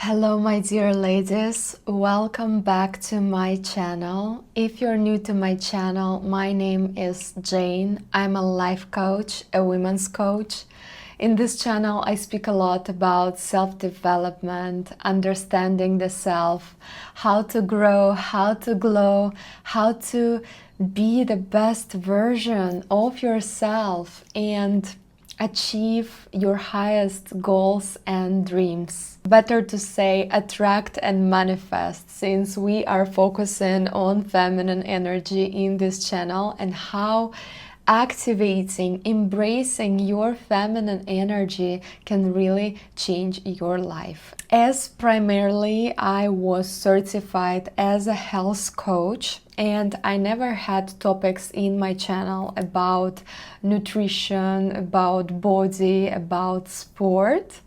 Hello my dear ladies, welcome back to my channel. If you're new to my channel, my name is Jane. I'm a life coach, a women's coach. In this channel I speak a lot about self-development, understanding the self, how to grow, how to glow, how to be the best version of yourself and achieve your highest goals and dreams. Better to say attract and manifest, since we are focusing on feminine energy in this channel and how activating, embracing your feminine energy can really change your life. As primarily I was certified as a health coach, and I never had topics in my channel about nutrition, about body, about sport.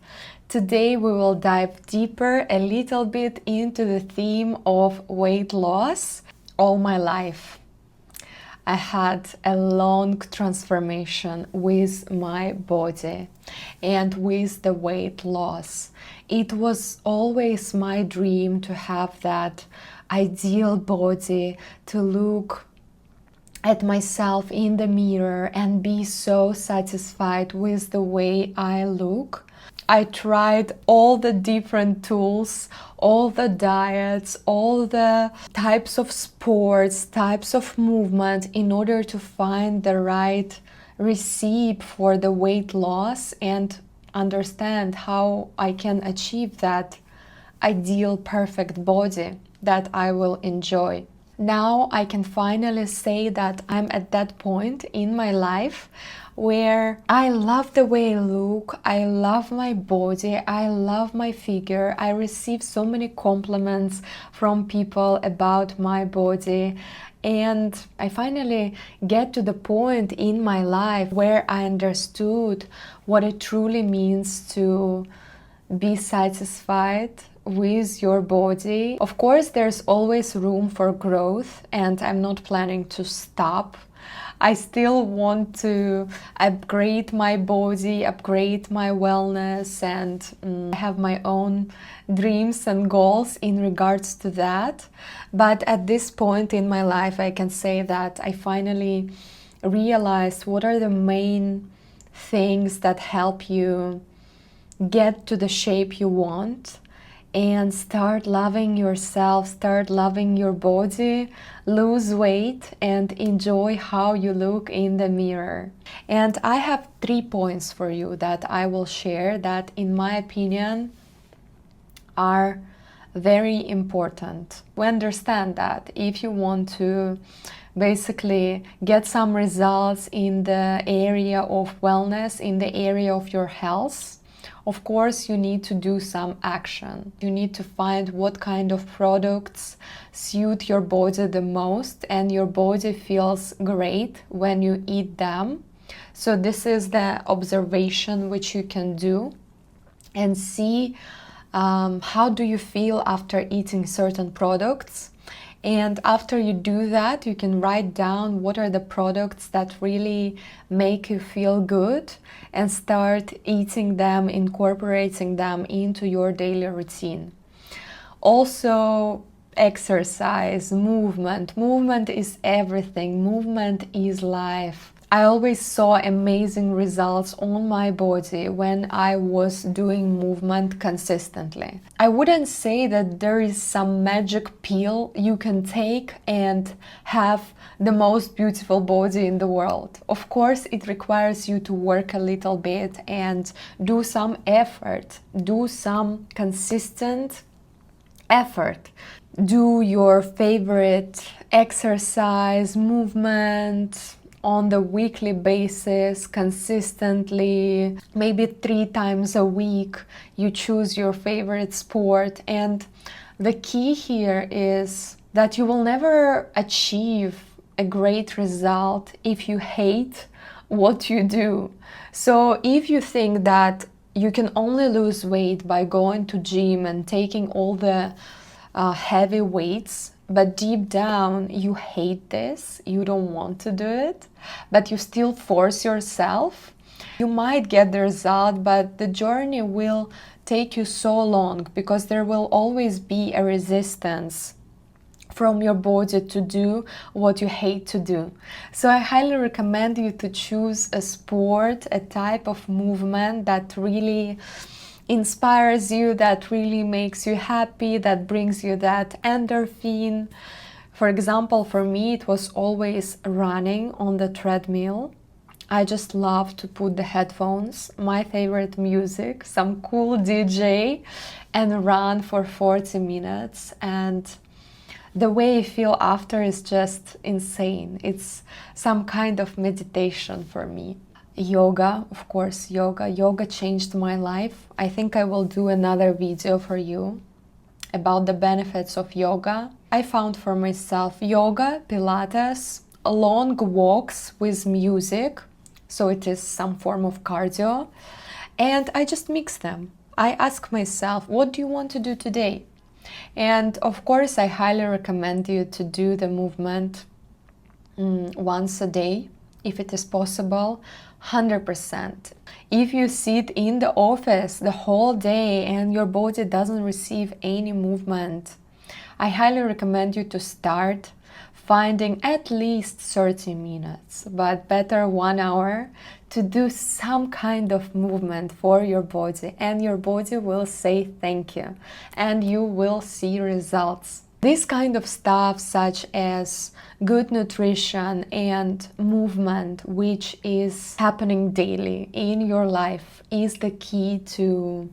Today we will dive deeper a little bit into the theme of weight loss. All my life I had a long transformation with my body and with the weight loss. It was always my dream to have that ideal body, to look at myself in the mirror and be so satisfied with the way I look. I tried all the different tools, all the diets, all the types of sports, types of movement in order to find the right recipe for the weight loss and understand how I can achieve that ideal perfect body that I will enjoy. Now I can finally say that I'm at that point in my life where I love the way I look, I love my body, I love my figure. I receive so many compliments from people about my body, and I finally get to the point in my life where I understood what it truly means to be satisfied with your body. Of course, there's always room for growth, and I'm not planning to stop. I still want to upgrade my body, upgrade my wellness, and have my own dreams and goals in regards to that. But at this point in my life, I can say that I finally realized what are the main things that help you get to the shape you want and start loving yourself, start loving your body, lose weight, and enjoy how you look in the mirror. And I have 3 points for you that I will share that, in my opinion, are very important. We understand that if you want to basically get some results in the area of wellness, in the area of your health, of course, you need to do some action. You need to find what kind of products suit your body the most, and your body feels great when you eat them. So this is the observation which you can do and see how do you feel after eating certain products. And after you do that, you can write down what are the products that really make you feel good and start eating them, incorporating them into your daily routine. Also, exercise, movement. Movement is everything. Movement is life. I always saw amazing results on my body when I was doing movement consistently. I wouldn't say that there is some magic pill you can take and have the most beautiful body in the world. Of course, it requires you to work a little bit and do some effort, do some consistent effort. Do your favorite exercise, movement on the weekly basis, consistently, maybe 3 times a week. You choose your favorite sport, and the key here is that you will never achieve a great result if you hate what you do. So if you think that you can only lose weight by going to gym and taking all the heavy weights, but deep down you hate this, you don't want to do it, but you still force yourself, you might get the result, but the journey will take you so long because there will always be a resistance from your body to do what you hate to do. So I highly recommend you to choose a sport, a type of movement that really inspires you, that really makes you happy, that brings you that endorphin. For example, for me, it was always running on the treadmill. I just love to put the headphones, my favorite music, some cool DJ, and run for 40 minutes. And the way I feel after is just insane. It's some kind of meditation for me. Yoga, of course, yoga. Yoga changed my life. I think I will do another video for you about the benefits of yoga. I found for myself yoga, Pilates, long walks with music, so it is some form of cardio, and I just mix them. I ask myself, what do you want to do today? And of course, I highly recommend you to do the movement once a day, if it is possible, 100%. If you sit in the office the whole day and your body doesn't receive any movement, I highly recommend you to start finding at least 30 minutes, but better 1 hour, to do some kind of movement for your body, and your body will say thank you and you will see results. This kind of stuff, such as good nutrition and movement, which is happening daily in your life, is the key to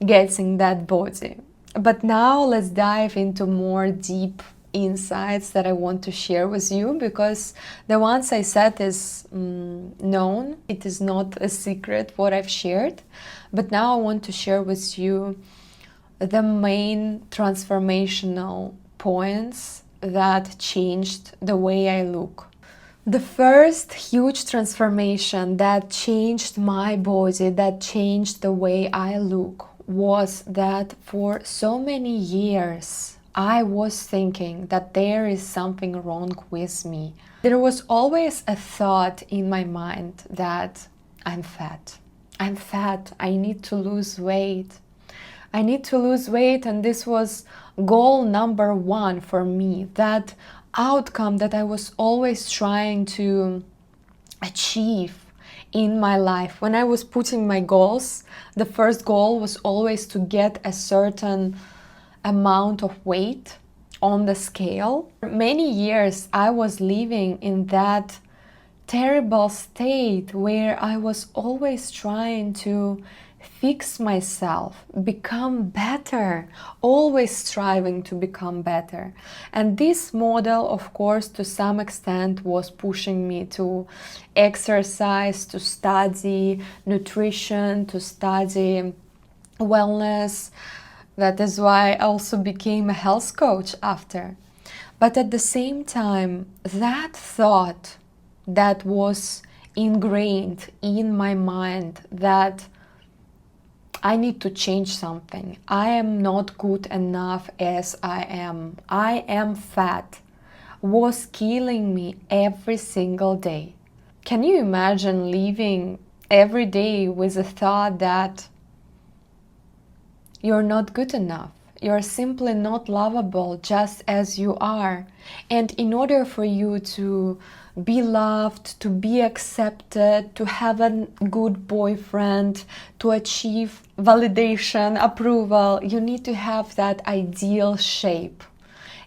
getting that body. But now let's dive into more deep insights that I want to share with you, because the ones I said is known. It is not a secret what I've shared, but now I want to share with you the main transformational points that changed the way I look. The first huge transformation that changed my body, that changed the way I look, was that for so many years I was thinking that there is something wrong with me. There was always a thought in my mind that I'm fat. I'm fat. I need to lose weight. I need to lose weight, and this was goal number one for me. That outcome that I was always trying to achieve in my life. When I was putting my goals, the first goal was always to get a certain amount of weight on the scale. For many years I was living in that terrible state where I was always trying to fix myself, become better, always striving to become better. And this model, of course, to some extent was pushing me to exercise, to study nutrition, to study wellness. That is why I also became a health coach after. But at the same time, that thought that was ingrained in my mind, that I need to change something, I am not good enough as I am fat, was killing me every single day. Can you imagine living every day with the thought that you're not good enough? You're simply not lovable just as you are. And in order for you to be loved, to be accepted, to have a good boyfriend, to achieve validation, approval, you need to have that ideal shape.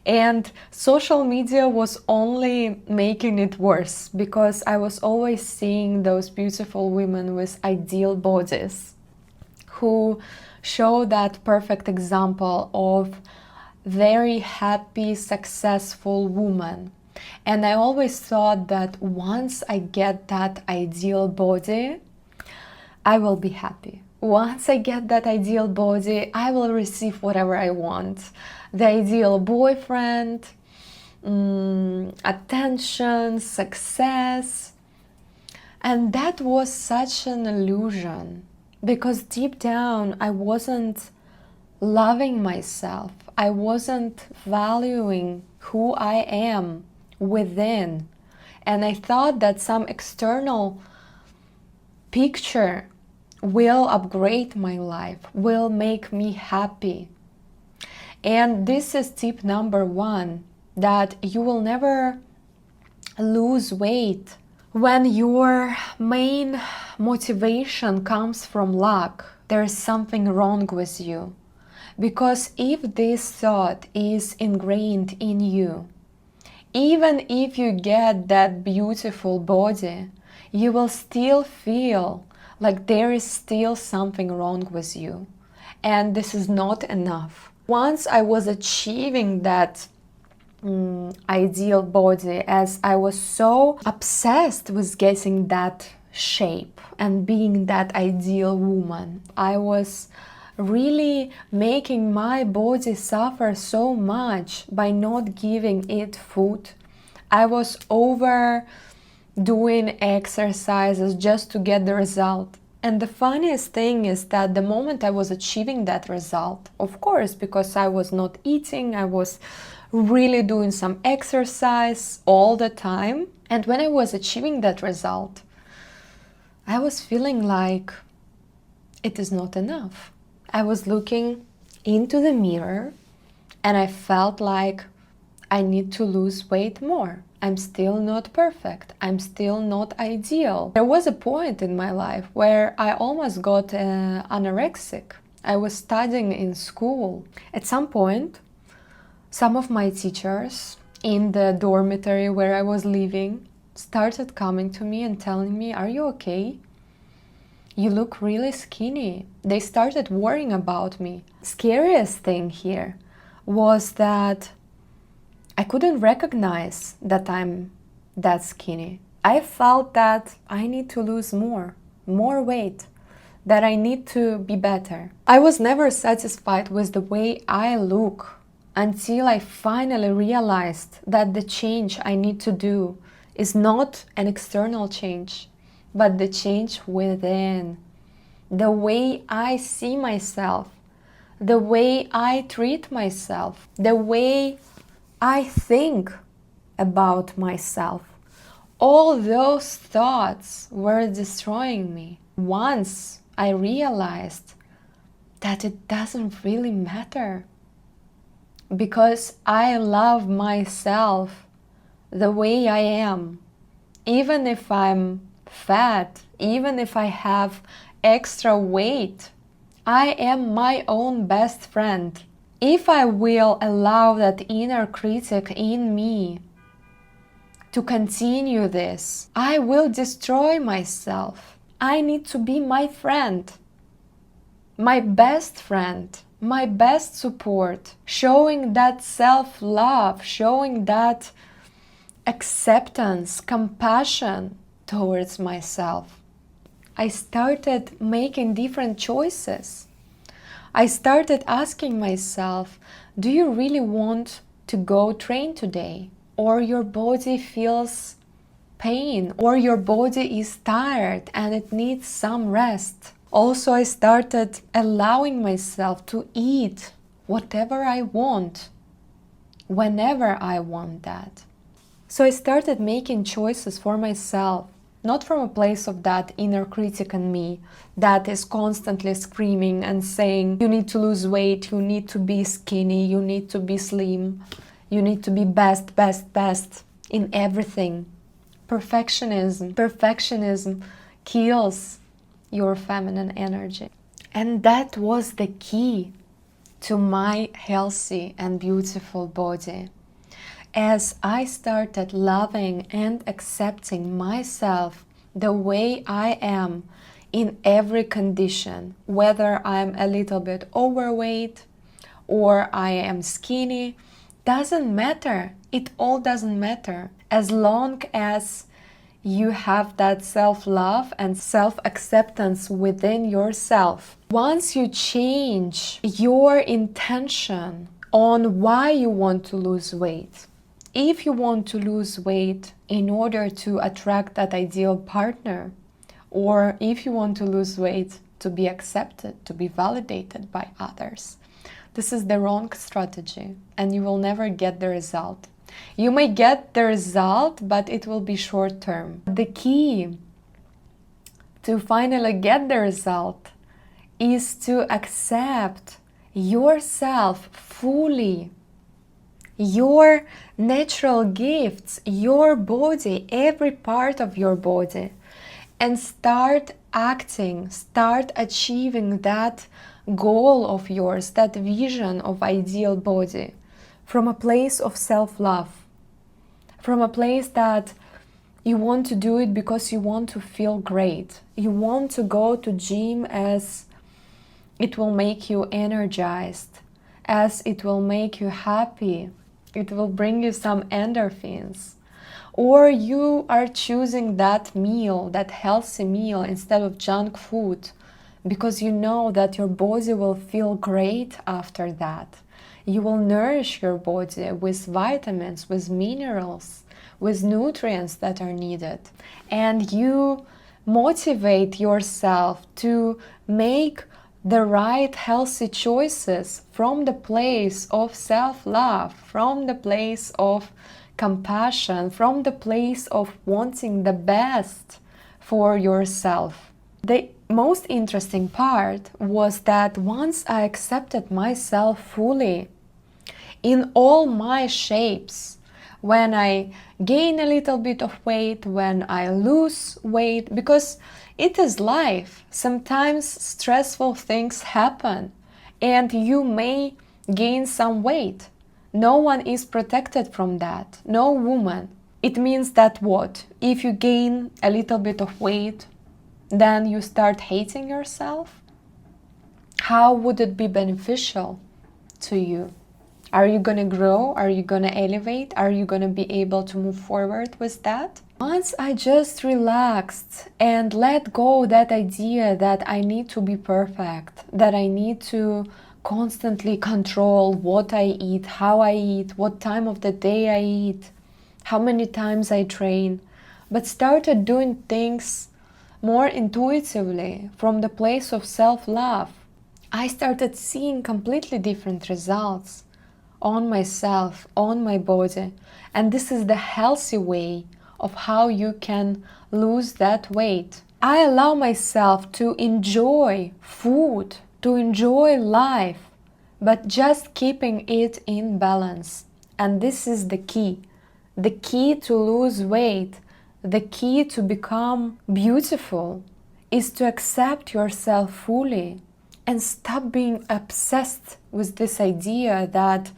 And social media was only making it worse, because I was always seeing those beautiful women with ideal bodies who show that perfect example of very happy, successful woman. And I always thought that once I get that ideal body, I will be happy. Once I get that ideal body, I will receive whatever I want. The ideal boyfriend, attention, success. And that was such an illusion, because deep down I wasn't loving myself. I wasn't valuing who I am within. And I thought that some external picture will upgrade my life, will make me happy. And this is tip number 1, that you will never lose weight when your main motivation comes from lack. There's something wrong with you. Because if this thought is ingrained in you, even if you get that beautiful body, you will still feel like there is still something wrong with you. And this is not enough. Once I was achieving that ideal body, as I was so obsessed with getting that shape and being that ideal woman, I was really making my body suffer so much by not giving it food. I was overdoing exercises just to get the result. And the funniest thing is that the moment I was achieving that result, of course, because I was not eating, I was really doing some exercise all the time. And when I was achieving that result, I was feeling like it is not enough. I was looking into the mirror and I felt like I need to lose weight more. I'm still not perfect. I'm still not ideal. There was a point in my life where I almost got anorexic. I was studying in school. At some point, some of my teachers in the dormitory where I was living started coming to me and telling me, "Are you okay? You look really skinny." They started worrying about me. Scariest thing here was that I couldn't recognize that I'm that skinny. I felt that I need to lose more weight, that I need to be better. I was never satisfied with the way I look until I finally realized that the change I need to do is not an external change, but the change within. The way I see myself, the way I treat myself, the way I think about myself. All those thoughts were destroying me. Once I realized that it doesn't really matter, because I love myself the way I am. Even if I'm fat, even if I have extra weight, I am my own best friend. If I will allow that inner critic in me to continue this, I will destroy myself. I need to be my friend, my best friend, my best support, showing that self-love, showing that acceptance, compassion towards myself. I started making different choices. I started asking myself, do you really want to go train today? Or your body feels pain, or your body is tired and it needs some rest. Also, I started allowing myself to eat whatever I want, whenever I want that. So I started making choices for myself, not from a place of that inner critic in me that is constantly screaming and saying, you need to lose weight, you need to be skinny, you need to be slim, you need to be best in everything. Perfectionism kills your feminine energy. And that was the key to my healthy and beautiful body. As I started loving and accepting myself the way I am in every condition, whether I'm a little bit overweight or I am skinny, doesn't matter. It all doesn't matter. As long as you have that self-love and self-acceptance within yourself. Once you change your intention on why you want to lose weight, if you want to lose weight in order to attract that ideal partner, or if you want to lose weight to be accepted, to be validated by others, this is the wrong strategy and you will never get the result. You may get the result, but it will be short term. The key to finally get the result is to accept yourself fully, your natural gifts, your body, every part of your body, and start acting, start achieving that goal of yours, that vision of ideal body from a place of self-love, from a place that you want to do it because you want to feel great. You want to go to gym as it will make you energized, as it will make you happy, it will bring you some endorphins. Or you are choosing that meal, that healthy meal, instead of junk food, because you know that your body will feel great after that. You will nourish your body with vitamins, with minerals, with nutrients that are needed. And you motivate yourself to make the right healthy choices from the place of self-love, from the place of compassion, from the place of wanting the best for yourself. The most interesting part was that once I accepted myself fully in all my shapes, when I gain a little bit of weight, when I lose weight, because it is life. Sometimes stressful things happen and you may gain some weight. No one is protected from that, no woman. It means that what? If you gain a little bit of weight, then you start hating yourself? How would it be beneficial to you? Are you gonna grow? Are you gonna elevate? Are you gonna be able to move forward with that? Once I just relaxed and let go that idea that I need to be perfect, that I need to constantly control what I eat, how I eat, what time of the day I eat, how many times I train, but started doing things more intuitively from the place of self-love, I started seeing completely different results on myself, on my body. And this is the healthy way of how you can lose that weight. I allow myself to enjoy food, to enjoy life, but just keeping it in balance. And this is the key. The key to lose weight, the key to become beautiful is to accept yourself fully and stop being obsessed with this idea that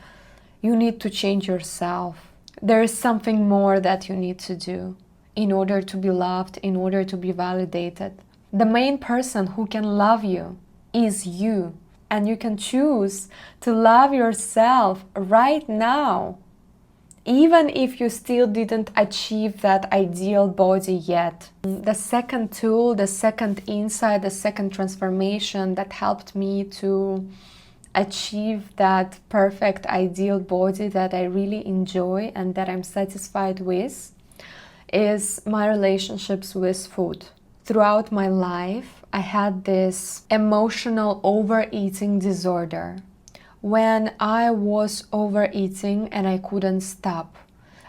you need to change yourself. There is something more that you need to do in order to be loved, in order to be validated. The main person who can love you is you, and you can choose to love yourself right now, even if you still didn't achieve that ideal body yet. The second tool, the second insight, the second transformation that helped me to achieve that perfect ideal body that I really enjoy and that I'm satisfied with is my relationships with food. Throughout my life, I had this emotional overeating disorder. When I was overeating and I couldn't stop,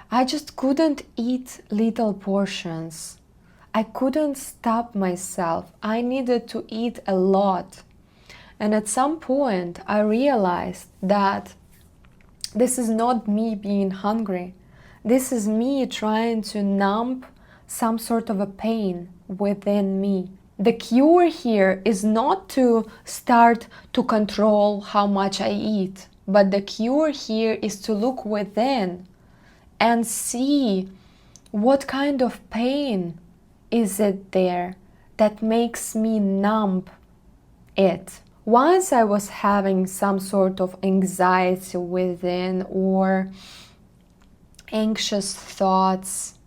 I just couldn't eat little portions. I couldn't stop myself. I needed to eat a lot. And at some point, I realized that this is not me being hungry. This is me trying to numb some sort of a pain within me. The cure here is not to start to control how much I eat, but the cure here is to look within and see what kind of pain is it there that makes me numb it. Once I was having some sort of anxiety within or anxious thoughts,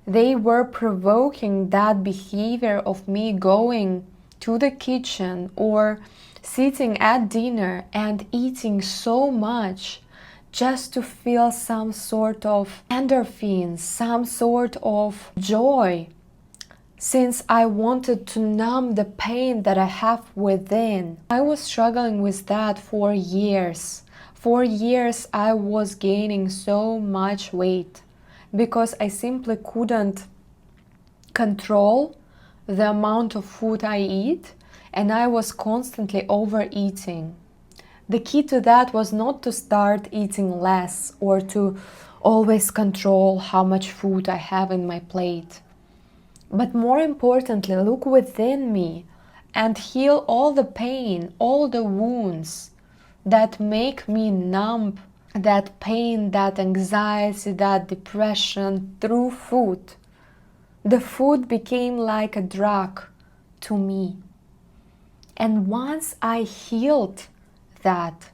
they were provoking that behavior of me going to the kitchen or sitting at dinner and eating so much just to feel some sort of endorphins, some sort of joy, since I wanted to numb the pain that I have within. I was struggling with that for years. For years I was gaining so much weight because I simply couldn't control the amount of food I eat, and I was constantly overeating. The key to that was not to start eating less or to always control how much food I have in my plate. But more importantly, look within me and heal all the pain, all the wounds that make me numb that pain, that anxiety, that depression through food. The food became like a drug to me. And once I healed that,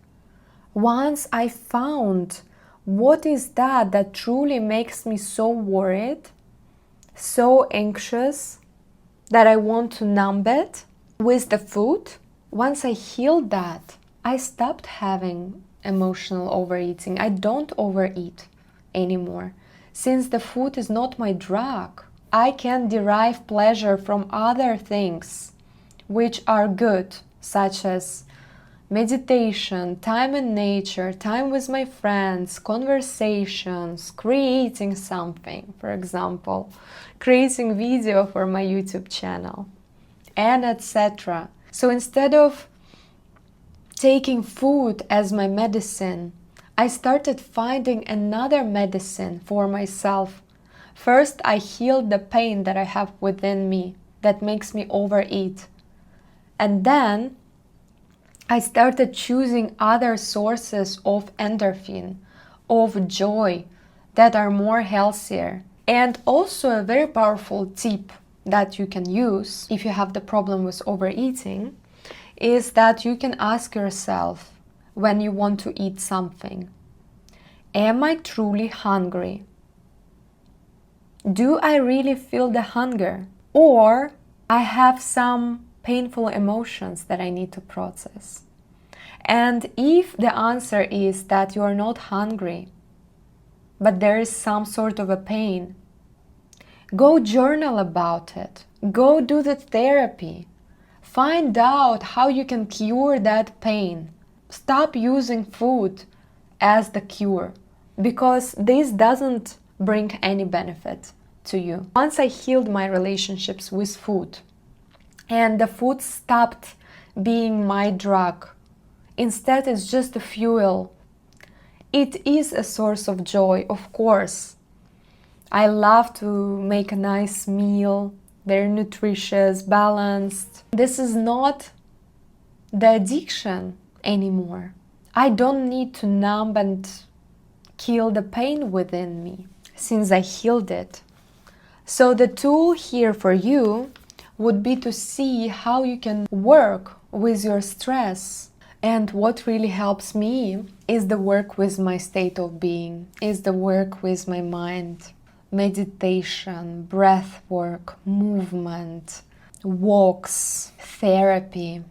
once I found what is that truly makes me so worried, so anxious, that I want to numb it with the food, once I healed that, I stopped having emotional overeating. I don't overeat anymore. Since the food is not my drug, I can derive pleasure from other things which are good, such as meditation, time in nature, time with my friends, conversations, creating something, for example, creating video for my YouTube channel, and etc. So instead of taking food as my medicine, I started finding another medicine for myself. First, I healed the pain that I have within me that makes me overeat. And then I started choosing other sources of endorphin, of joy, that are more healthier. And also a very powerful tip that you can use if you have the problem with overeating is that you can ask yourself when you want to eat something, am I truly hungry? Do I really feel the hunger? Or I have some painful emotions that I need to process. And if the answer is that you are not hungry, but there is some sort of a pain, go journal about it. Go do the therapy. Find out how you can cure that pain. Stop using food as the cure, because this doesn't bring any benefit to you. Once I healed my relationships with food, and the food stopped being my drug, instead it's just a fuel. It is a source of joy, of course. I love to make a nice meal, very nutritious, balanced. This is not the addiction anymore. I don't need to numb and kill the pain within me since I healed it. So the tool here for you would be to see how you can work with your stress. And what really helps me is the work with my state of being, is the work with my mind. Meditation, breath work, movement, walks, therapy,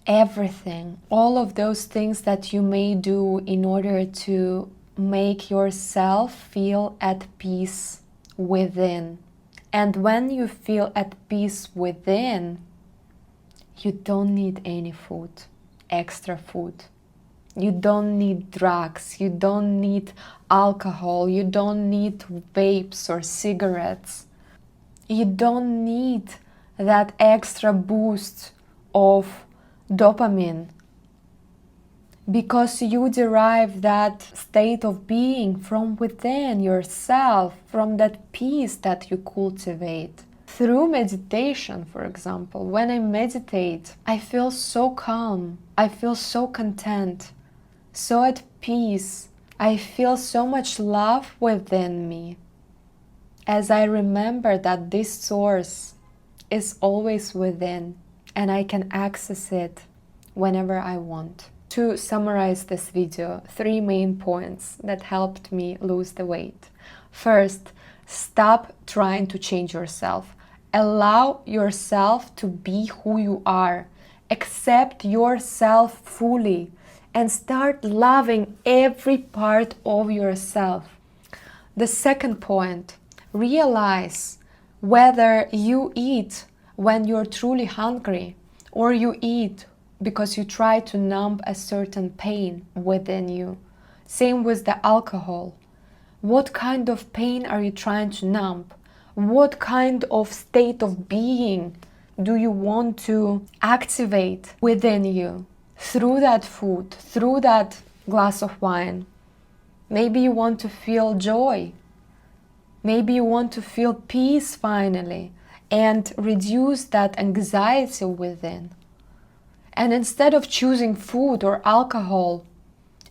everything. All of those things that you may do in order to make yourself feel at peace within. And when you feel at peace within, you don't need any food, extra food. You don't need drugs, you don't need alcohol, you don't need vapes or cigarettes. You don't need that extra boost of dopamine, because you derive that state of being from within yourself, from that peace that you cultivate. Through meditation, for example, when I meditate, I feel so calm, I feel so content, so at peace. I feel so much love within me, as I remember that this source is always within and I can access it whenever I want. To summarize this video, 3 main points that helped me lose the weight. First, stop trying to change yourself. Allow yourself to be who you are. Accept yourself fully and start loving every part of yourself. The second point, realize whether you eat when you're truly hungry or you eat because you try to numb a certain pain within you. Same with the alcohol. What kind of pain are you trying to numb? What kind of state of being do you want to activate within you through that food, through that glass of wine? Maybe you want to feel joy. Maybe you want to feel peace finally and reduce that anxiety within. And instead of choosing food or alcohol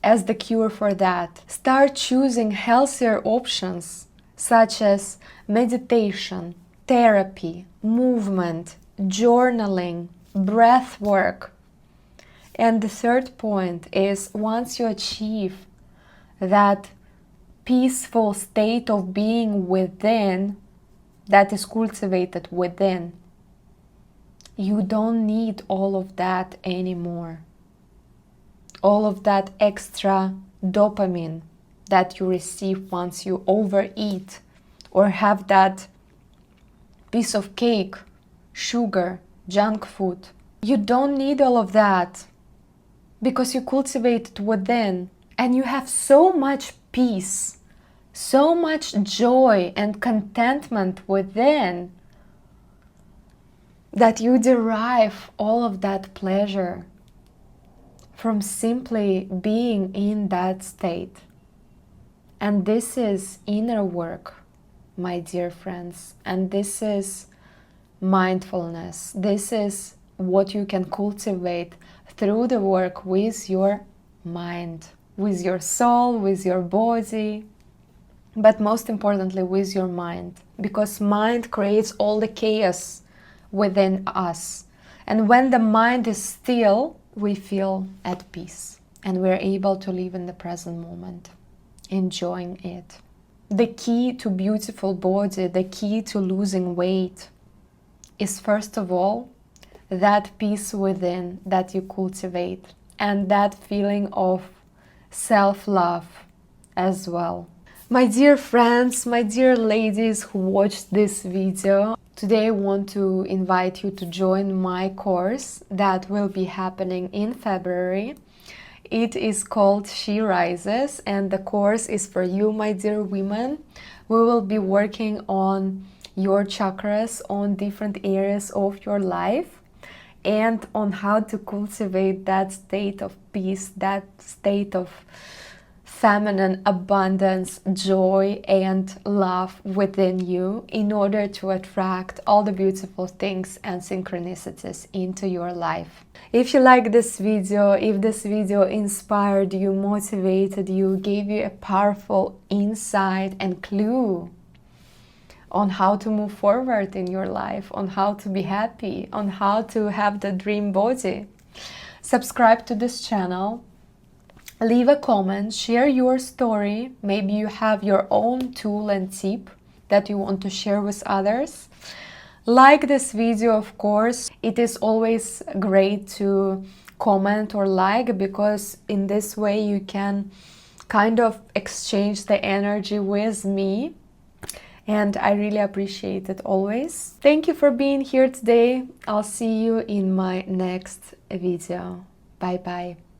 as the cure for that, start choosing healthier options such as meditation, therapy, movement, journaling, breath work. And the third point is, once you achieve that peaceful state of being within, that is cultivated within, you don't need all of that anymore. All of that extra dopamine that you receive once you overeat or have that piece of cake, sugar, junk food. You don't need all of that because you cultivate it within, and you have so much peace, so much joy and contentment within that you derive all of that pleasure from simply being in that state. And this is inner work, my dear friends, and this is mindfulness. This is what you can cultivate through the work with your mind, with your soul, with your body, but most importantly with your mind, because mind creates all the chaos within us. And when the mind is still, we feel at peace and we're able to live in the present moment, enjoying it. The key to beautiful body, the key to losing weight is first of all that peace within that you cultivate, and that feeling of self-love as well. My dear friends, my dear ladies who watched this video, today I want to invite you to join my course that will be happening in February. It is called She Rises, and the course is for you, my dear women. We will be working on your chakras, on different areas of your life, and on how to cultivate that state of peace, that state of feminine abundance, joy, and love within you in order to attract all the beautiful things and synchronicities into your life. If you like this video, if this video inspired you, motivated you, gave you a powerful insight and clue on how to move forward in your life, on how to be happy, on how to have the dream body, subscribe to this channel, leave a comment, share your story. Maybe you have your own tool and tip that you want to share with others. Like this video, of course. It is always great to comment or like, because in this way you can kind of exchange the energy with me. And I really appreciate it always. Thank you for being here today. I'll see you in my next video. Bye bye.